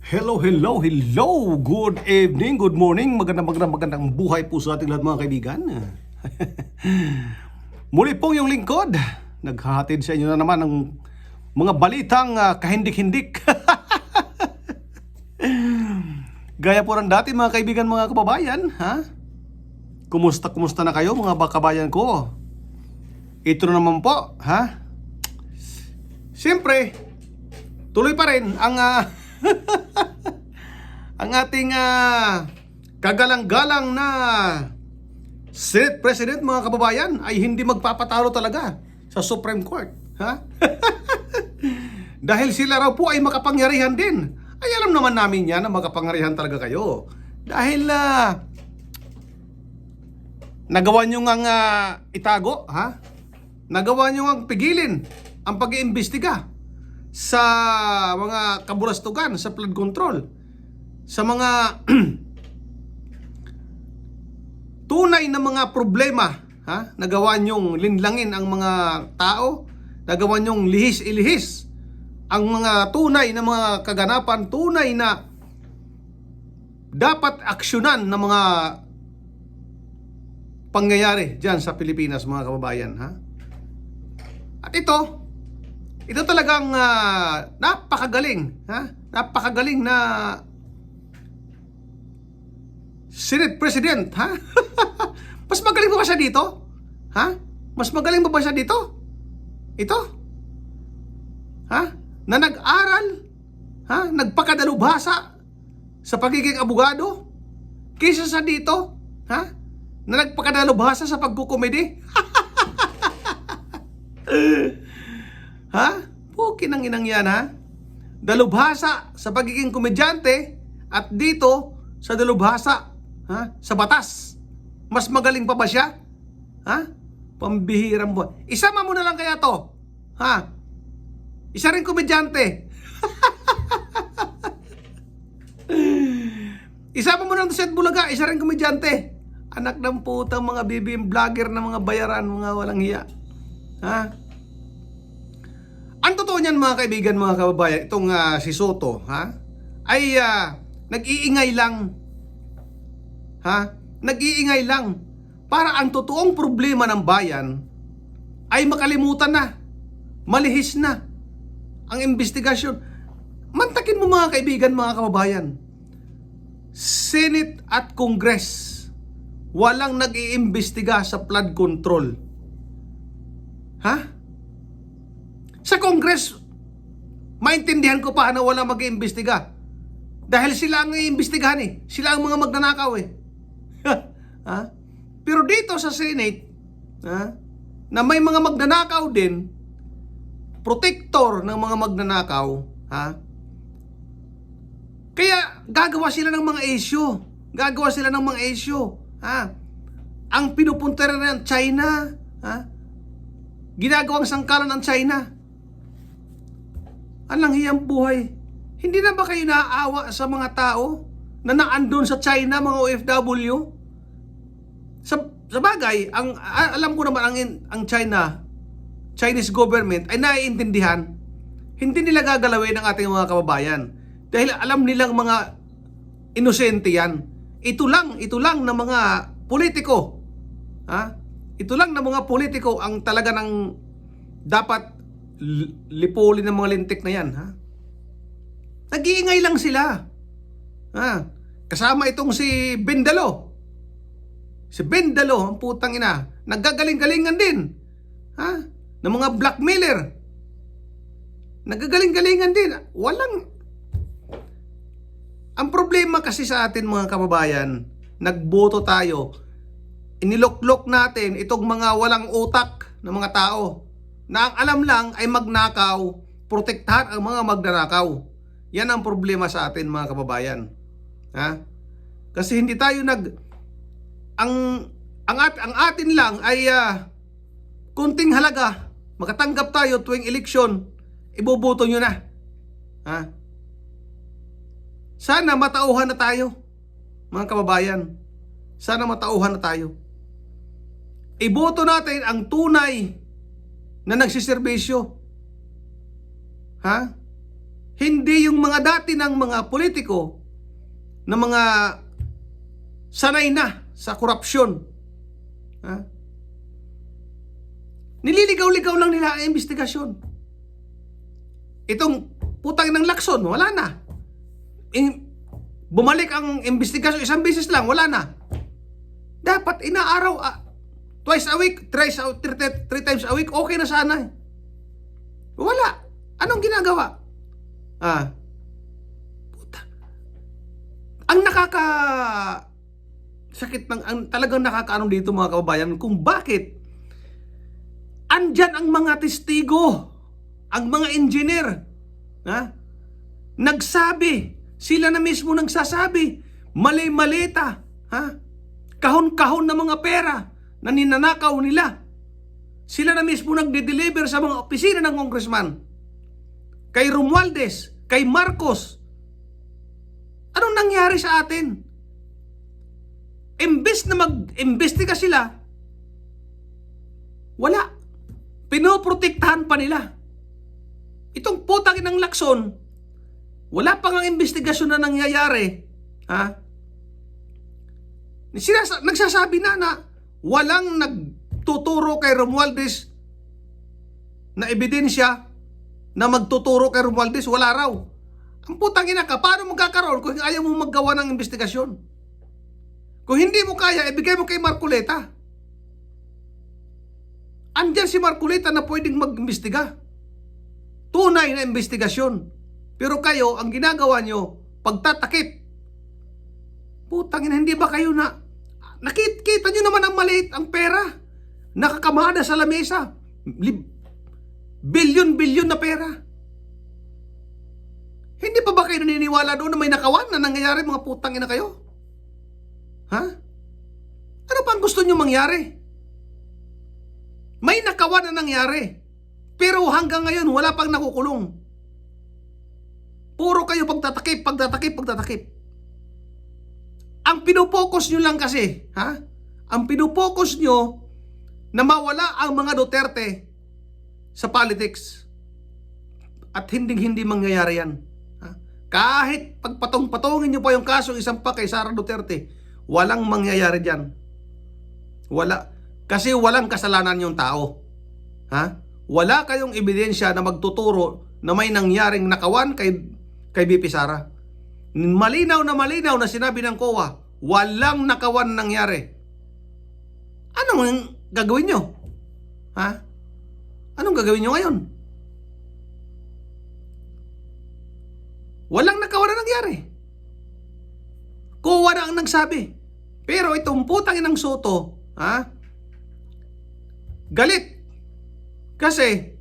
Hello, hello, hello! Good evening, good morning, magandang buhay po sa ating lahat mga kaibigan. Muli pong yung lingkod, naghahatid sa inyo na naman ng mga balitang kahindik-hindik. Gaya po ng dati mga kaibigan, mga kababayan, ha? Kumusta na kayo mga kababayan ko? Ito na naman po, ha? Siyempre, tuloy pa rin ang ang ating kagalang-galang na Senate President mga kababayan ay hindi magpapatalo talaga sa Supreme Court, ha? Dahil sila raw po ay makapangyarihan din. Ay alam naman namin yan na makapangyarihan talaga kayo. Dahil nagawa nyo ngang itago, ha? Nagawa nyo ngang pigilin ang pag-iimbestiga sa mga kabulastugan, sa flood control, sa mga tunay na mga problema, ha? Nagawa nyong linlangin ang mga tao, nagawa nyong lihis-ilihis ang mga tunay na mga kaganapan, tunay na dapat aksyonan ng mga pangyayari dyan sa Pilipinas mga kababayan, ha? At ito talagang napakagaling, ha? Napakagaling na Senate President, ha? Mas magaling ba siya dito? Ha? Mas magaling ba siya dito? Ito? Ha? Na nag-aral, ha? Nagpakadalubhasa sa pagiging abogado kaysa sa dito, ha? Na nagpakadalubhasa sa pagkukomedy. Ha? Pukin ang inang yan, ha? Dalubhasa sa pagiging komedyante at dito sa dalubhasa, ha? Sa batas. Mas magaling pa ba siya? Ha? Pambihirang buwan. Isama mo na lang kaya to. Ha? Isa rin komedyante. Isama mo na sa Bulaga, isa rin komedyante. Anak ng putang mga BBM vlogger na mga bayaran, mga walang hiya. Ha? Ang totoo niyan mga kaibigan, mga kababayan, itong si Soto, ha? Ay nag-iingay lang. Ha? Nag-iingay lang para ang totoong problema ng bayan ay makalimutan na. Malihis na ang investigasyon. Mantakin mo mga kaibigan, mga kababayan. Senate at Congress walang nag-iimbestiga sa flood control. Ha? Sa Congress, maintindihan ko pa na wala mag-iimbestiga. Dahil sila ang iimbestigahan eh. Sila ang mga magnanakaw eh. Ha? Pero dito sa Senate, ha? Na may mga magnanakaw din, protector ng mga magnanakaw, ha? Kaya gagawa sila ng mga issue. Gagawa sila ng mga issue. Ha? Ang pinupunta rin ng China, ha? Ginagawang sangkalan ng China. Alang hiyang buhay. Hindi na ba kayo naaawa sa mga tao na naandun sa China, mga OFW? Sa bagay, alam ko naman ang Chinese government ay naiintindihan. Hindi nila gagalawin ang ating mga kababayan. Dahil alam nilang mga inosente yan. Ito lang na mga politiko. Ha? Ito lang na mga politiko ang talaga ng dapat lipulin ng mga lintik na yan, ha? Nag-iingay lang sila. Ha? Kasama itong si Bendalo. Si Bendalo, ang putang ina, naggagaling-galingan din. Ha? Ng mga blackmailer. Naggagaling-galingan din. Ang problema kasi sa atin mga kababayan, nagboto tayo. Iniloklok natin itong mga walang utak na mga tao na ang alam lang ay magnakaw, protektahan ang mga magnanakaw. Yan ang problema sa atin mga kababayan. Ha? Kasi hindi tayo ang atin lang ay kunting halaga. Makatanggap tayo tuwing eleksyon, iboboto nyo na. Ha? Sana matauhan na tayo, mga kababayan. Sana matauhan na tayo. Iboto natin ang tunay na nagsiservisyo. Ha? Hindi yung mga dati ng mga politiko na mga sanay na sa korupsyon. Ha? Nililigaw-ligaw lang nila ang investigasyon. Itong putang ng Lacson, wala na. Bumalik ang investigasyon, isang beses lang, wala na. Dapat inaaraw, twice a week, three times a week, okay na sana. Wala. Anong ginagawa? Puta. Ang sakit ng, talagang nakakaano dito mga kababayan, kung bakit andyan ang mga testigo, ang mga engineer, nagsabi, sila na mismo nagsasabi, mali-malita, kahon-kahon na mga pera na ninanakaw nila. Sila na mismo nagde-deliver sa mga opisina ng congressman. Kay Romualdez, kay Marcos. Anong nangyari sa atin? Imbes na mag-imbestiga sila, wala. Pinoprotektahan pa nila. Itong putang ng Lacson, wala pang ang investigasyon na nangyayari. Nagsasabi na walang nagtuturo kay Romualdez na ebidensya na magtuturo kay Romualdez, wala raw. Ang putang ina ka, paano magkakaroon kung ayaw mo maggawa ng investigasyon? Kung hindi mo kaya, ibigay mo kay Marcoleta. Andyan si Marcoleta na pwedeng mag-imbestiga. Tunay na investigasyon. Pero kayo, ang ginagawa nyo, pagtatakip. Putang ina, hindi ba kayo nakikita nyo naman ang maliit ang pera? Nakakamada sa lamesa. Bilyon-bilyon na pera. Hindi pa ba kayo naniniwala doon na may nakawan na nangyayari, mga putang ina kayo? Ano pa ang gusto nyo mangyari? May nakawan na nangyari. Pero hanggang ngayon, wala pang nakukulong. Puro kayo pagtatakip. Ang pinupokus nyo lang kasi, ang pinupokus nyo na mawala ang mga Duterte sa politics. At hindi mangyayari yan. Kahit pagpatong-patongin nyo pa yung kaso, isang pa kay Sara Duterte, walang mangyayari dyan. Wala. Kasi walang kasalanan yung tao. Wala kayong ebidensya na magtuturo na may nangyaring nakawan kay BP Sara. Malinaw na sinabi ng COA, walang nakawan nangyari. Anong gagawin nyo? Anong gagawin nyo ngayon? Walang nakawan na nangyari. COA na ang nagsabi. Pero itong putang inang Soto, galit. Kasi,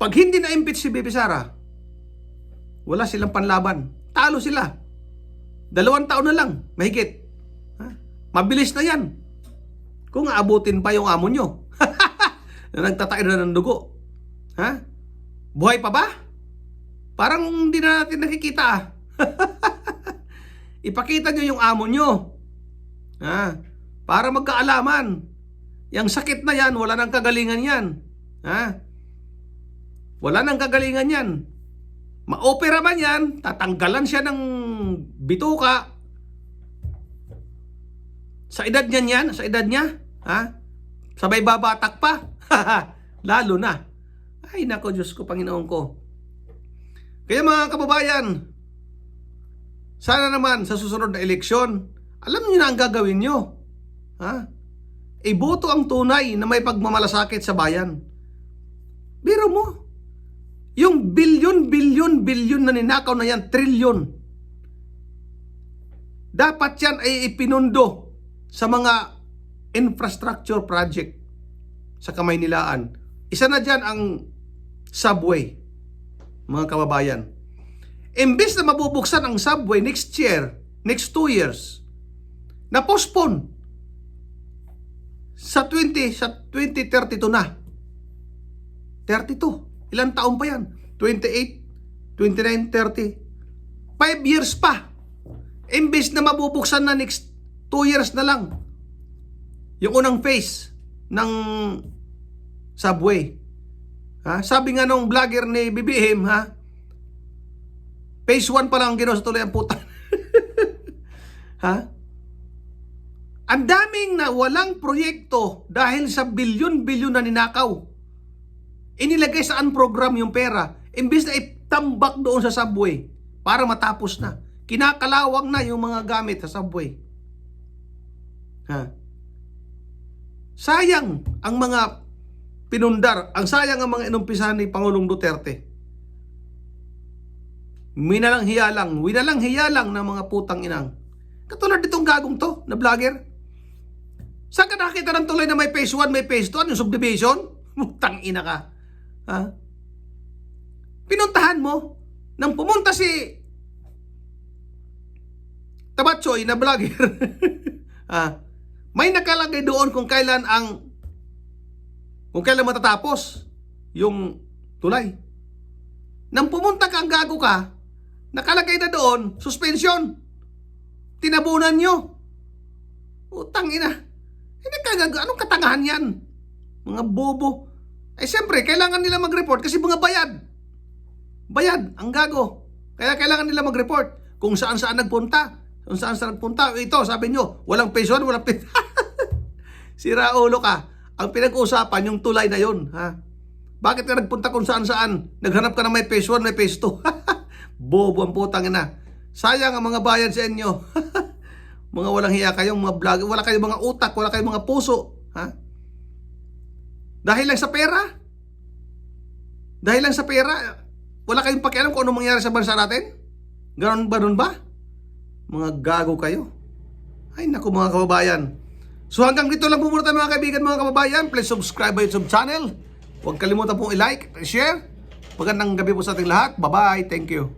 pag hindi na-impeach si BP Sara, wala silang panlaban. Talo sila. 2 taon na lang, mahigit. Mabilis na yan. Kung aabutin pa yung amo nyo. Na nagtatayo na ng dugo. Buhay pa ba? Parang hindi na natin nakikita. Ipakita nyo yung amo nyo. Para magkaalaman. Yang sakit na yan, wala nang kagalingan yan. Wala nang kagalingan yan. Ma-opera man yan, tatanggalan siya ng bituka. Sa edad niya, sabay babatak pa. Lalo na. Ay nako, Diyos ko, Panginoon ko. Kaya mga kababayan, sana naman sa susunod na eleksyon, alam niyo na ang gagawin nyo. Iboto ang tunay na may pagmamalasakit sa bayan. Biro mo, yung bilyon na ninakaw na yan, trilyon. Dapat yan ay ipinundo sa mga infrastructure project sa Kamaynilaan. Isa na dyan ang subway, mga kababayan. Imbes na mabubuksan ang subway next year, next 2 years, na-postpone sa 2032 na. 32. Ilang taon pa yan? 28, 29, 30. 5 years pa. Imbes na mabubuksan na next 2 years na lang. Yung unang phase ng subway. Sabi nga nung vlogger ni BBM, Phase 1 pa lang ang ginawa sa tulay ang puta. Ha? Ang daming na walang proyekto dahil sa bilyon-bilyon na ninakaw. Inilagay sa program yung pera. Imbis na itambak doon sa subway para matapos na. Kinakalawang na yung mga gamit sa subway. Ha? Sayang ang mga pinundar. Ang sayang ang mga inumpisahan ni Pangulong Duterte. Winalang hiyalang ng mga putang inang. Katulad ditong gagong to, na vlogger. Saan ka nakita ng tulay na may phase 1, may phase 2, yung subdivision? Putang ina ka. Ha? Pinuntahan mo, nang pumunta si Tabatsoy na vlogger, may nakalagay doon kung kailan matatapos yung tulay. Nang pumunta ka, ang gago ka, nakalagay na doon, suspension. Tinabunan nyo. Utang ina. Hindi ka, anong katangahan yan? Mga bobo. Eh siyempre, kailangan nila mag-report kasi mga bayad. Bayad, ang gago. Kaya kailangan nila mag-report kung saan-saan nagpunta. Kung saan-saan nagpunta. Ito, sabi nyo, walang pension, walang pension. Sira ulo ka. Ang pinag-uusapan, yung tulay na yun. Ha? Bakit ka nagpunta kung saan-saan? Naghanap ka na may phase 1, may phase 2. Bobo ang putang ina. Sayang ang mga bayan sa inyo. Mga walang hiya kayong mga vlog, wala kayong mga utak, wala kayong mga puso. Ha? Dahil lang sa pera? Dahil lang sa pera, wala kayong pakialam kung anong mangyari sa bansa natin? Ganon ba? Mga gago kayo. Ay naku mga kababayan. So hanggang dito lang po muna tayo mga kaibigan, mga kababayan. Please subscribe my YouTube channel. Huwag kalimutan pong i-like, share. Magandang gabi po sa ating lahat. Bye-bye. Thank you.